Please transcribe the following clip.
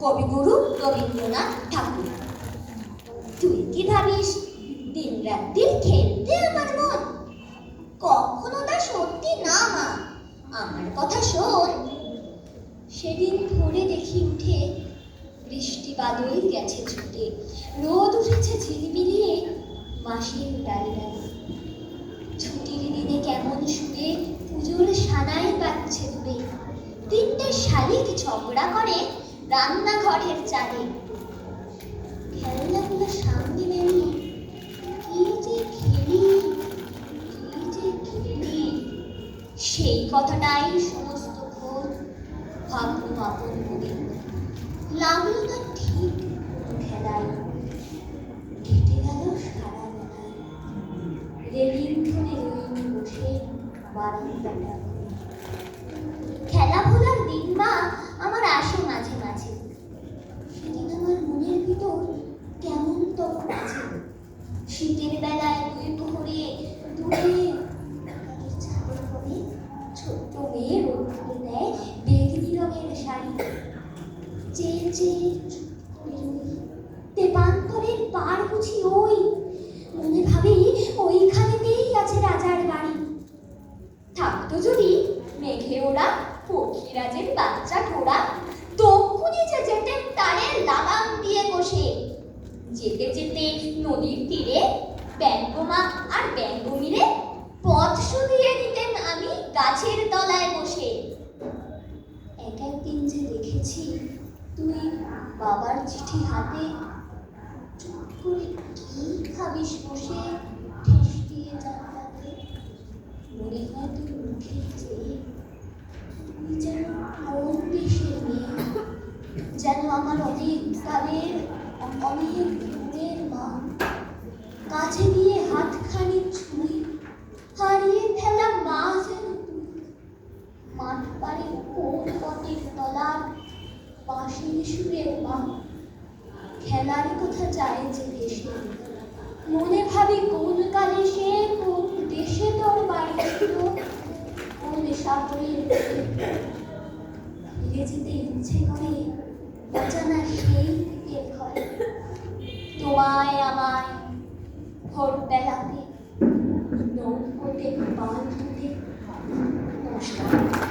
কবিগুরু রবীন্দ্রনাথ ঠাকুর। তুই কি ভাবিস দিন রাত্রি খেলতে আমার মন? কখনো তা সত্যি না মা, আমার কথা শোন। সেদিন ভোরে দেখি উঠে বৃষ্টি বাদল গেছে ছুটে, রোদ উঠেছে ঝিলমিলিয়ে মাসির ডালে ডালে। ছুটির দিনে কেমন সুরে পুজোর সানাই বাজছে দূরে, তিনটে শালিক ঝগড়া করে রান্নাঘরের চালে। খেলনাগুলো সামনে বেরিয়ে কি যে খেলি, কি যে খেলি, সেই কথাটাই সমস্ত ভোর ভাবলুম আপন মনে। লাগলো না ঠিক খেলায়, কেটে গেল সারা বেলায়। রেলিং ধরে রইনি বসে বারান্দাটা। খেলা ভোলার দিন মা আমার আসে মাঝে মাঝে, সেদিন আমার মনের ভিতর কেমন তখন আছে। শীতের বেলায় দুই প্রহরে দূরে ছাদের কোণে ছোট্ট মেয়ে রোদ তুলে দেয় বেগুনি রঙের শাড়ি। চেয়ে চেয়ে চুপ করে রই, তেপান্তরের পার বুঝি ওই, মনে ভাবি ওইখানেতেই আছে রাজার বাড়ি। থাকতো যদি মেঘে ওরা পক্ষীরাজের বাচ্চা ঘোড়া, তক্ষুনি যে যেতেন তারে লাগাম দিয়ে বসে। যেতে যেতে নদীর তীরে ব্যঙ্গমা আর ব্যঙ্গমিরে পথ শুধিয়ে দিতেন আমি গাছের তলায় বসে। এক একদিন যে দেখেছি তুই বাবার চিঠি হাতে চুপ করে কি খাবিস বসে ঠেস দিয়ে জানলাতে। মনে হয় তুই মুখে চেয়ে তুই যেন কোন দেশের মেয়ে, যেন আমার অনেক কালের অনেক দূরের মা। কাছে গিয়ে হাতখানি ছুঁই, হারিয়ে ফেলা মা যেন তুই। মাঠ পাড়ে কোন পথের তলার বাঁশির সুরের মা, খেলার কথা যায় যে দেশে। মনে ভাবি কোন কালে সে কোন দেশে তোর বাড়ি ছিল, কোন সাগরের ফিরে যেতে ইচ্ছে করে অজানা সেই দিকের ঘরে। তোমায় আমায় ভোরবেলাতে নৌকোতে বাঁধতে নমস্কার।